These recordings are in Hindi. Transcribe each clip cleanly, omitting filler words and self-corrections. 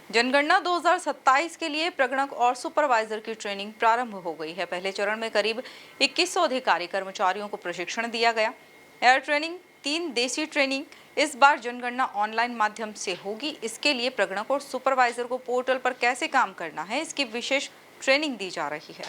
जनगणना 2027 के लिए प्रगणक और सुपरवाइजर की ट्रेनिंग प्रारंभ हो गई है। पहले चरण में करीब 2100 अधिकारी कर्मचारियों को प्रशिक्षण दिया गया। एयर ट्रेनिंग, 3 देसी ट्रेनिंग। इस बार जनगणना ऑनलाइन माध्यम से होगी। इसके लिए प्रगणक और सुपरवाइजर को पोर्टल पर कैसे काम करना है, इसकी विशेष ट्रेनिंग दी जा रही है।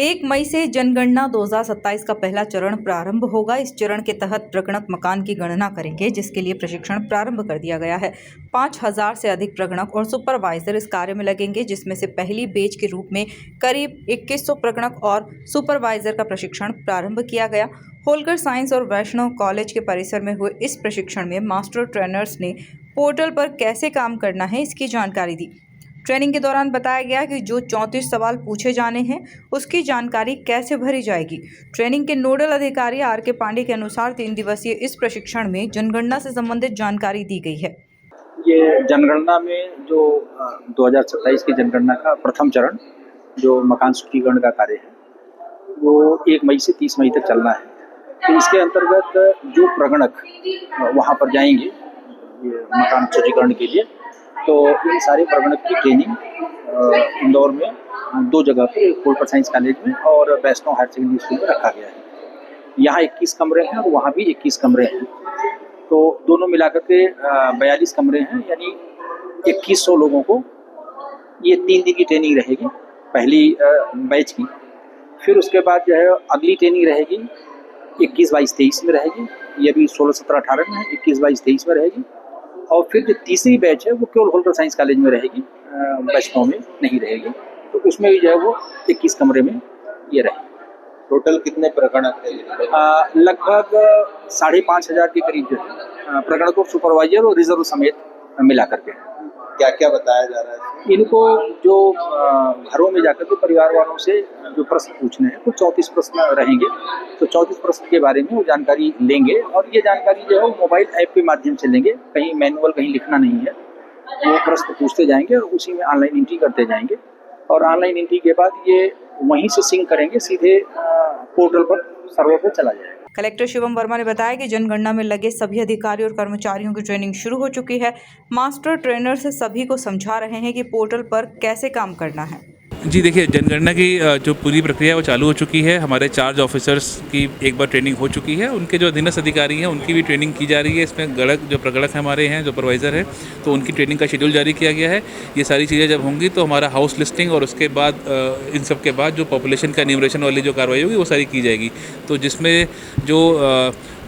1 मई से जनगणना 2027 का पहला चरण प्रारंभ होगा। इस चरण के तहत प्रगणक मकान की गणना करेंगे, जिसके लिए प्रशिक्षण प्रारंभ कर दिया गया है। 5000 से अधिक प्रगणक और सुपरवाइजर इस कार्य में लगेंगे, जिसमें से पहली बैच के रूप में करीब 2100 प्रगणक और सुपरवाइजर का प्रशिक्षण प्रारंभ किया गया। होलकर साइंस और वैष्णव कॉलेज के परिसर में हुए इस प्रशिक्षण में मास्टर ट्रेनर्स ने पोर्टल पर कैसे काम करना है, इसकी जानकारी दी। ट्रेनिंग के दौरान बताया गया कि जो 34 सवाल पूछे जाने हैं, उसकी जानकारी कैसे भरी जाएगी। ट्रेनिंग के नोडल अधिकारी आर.के. पांडे के अनुसार 3 दिवसीय इस प्रशिक्षण में जनगणना से संबंधित जानकारी दी गई है। ये जनगणना में जो 2027 की जनगणना का प्रथम चरण जो मकान सूचीकरण का कार्य है, वो 1 मई से 30 मई तक चलना है। तो इसके अंतर्गत जो प्रगणक वहाँ पर जाएंगे ये मकान सूचीकरण के लिए, तो इन सारे प्रगणक की ट्रेनिंग इंदौर में 2 जगह पर, होलकर साइंस कॉलेज में और वैष्णव हायर सेकेंडरी स्कूल में रखा गया है। यहाँ 21 कमरे हैं और वहाँ भी 21 कमरे हैं, तो दोनों मिलाकर के 42 कमरे हैं, यानी 2100 लोगों को ये 3 दिन की ट्रेनिंग रहेगी पहली बैच की। फिर उसके बाद जो है अगली ट्रेनिंग रहेगी 21, 22, 23 में रहेगी। ये भी 16, 17, 18 में है, 21, 22, 23 में रहेगी। और फिर जो तीसरी बैच है वो केवल होलकर साइंस कॉलेज में रहेगी, वैष्णव में नहीं रहेगी। तो उसमें भी जो है वो 21 कमरे में ये रहेगी। टोटल कितने प्रगणक हैं? लगभग 5,500 के करीब जो है प्रगणक और सुपरवाइजर और रिजर्व समेत मिला करके। क्या क्या बताया जा रहा है? इनको जो घरों में जाकर के परिवार वालों से जो प्रश्न पूछने हैं, कुल 34 प्रश्न रहेंगे। तो 34 प्रश्न के बारे में वो जानकारी लेंगे और ये जानकारी जो है वो मोबाइल ऐप के माध्यम से लेंगे। कहीं मैनुअल, कहीं लिखना नहीं है। वो प्रश्न पूछते जाएंगे और उसी में ऑनलाइन एंट्री करते जाएंगे और ऑनलाइन एंट्री के बाद ये वहीं से सिंक करेंगे, सीधे पोर्टल पर, सर्वर पर चला जाएगा। कलेक्टर शिवम वर्मा ने बताया कि जनगणना में लगे सभी अधिकारी और कर्मचारियों की ट्रेनिंग शुरू हो चुकी है। मास्टर ट्रेनर से सभी को समझा रहे हैं कि पोर्टल पर कैसे काम करना है। जी देखिए, जनगणना की जो पूरी प्रक्रिया है वो चालू हो चुकी है। हमारे चार्ज ऑफिसर्स की एक बार ट्रेनिंग हो चुकी है। उनके जो अधीनस्थ अधिकारी हैं उनकी भी ट्रेनिंग की जा रही है। इसमें गणक जो प्रगणक हमारे हैं, जो सुपरवाइज़र हैं, तो उनकी ट्रेनिंग का शेड्यूल जारी किया गया है। ये सारी चीज़ें जब होंगी तो हमारा हाउस लिस्टिंग और उसके बाद इन सब के बाद जो पॉपुलेशन का न्यूमरेशन वाली जो कार्रवाई होगी वो सारी की जाएगी। तो जिसमें जो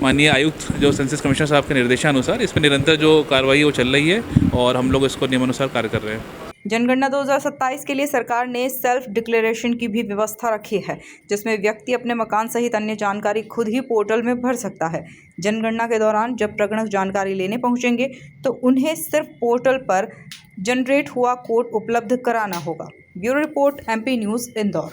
माननीय आयुक्त जो सेंसस कमिश्नर साहब के निर्देशानुसार इसमें निरंतर जो कार्रवाई वो चल रही है और हम लोग इसको नियमानुसार कार्य कर रहे हैं। जनगणना 2027 के लिए सरकार ने सेल्फ डिक्लेरेशन की भी व्यवस्था रखी है, जिसमें व्यक्ति अपने मकान सहित अन्य जानकारी खुद ही पोर्टल में भर सकता है। जनगणना के दौरान जब प्रगणक जानकारी लेने पहुंचेंगे तो उन्हें सिर्फ पोर्टल पर जनरेट हुआ कोड उपलब्ध कराना होगा। Bureau report, MP news, Indore.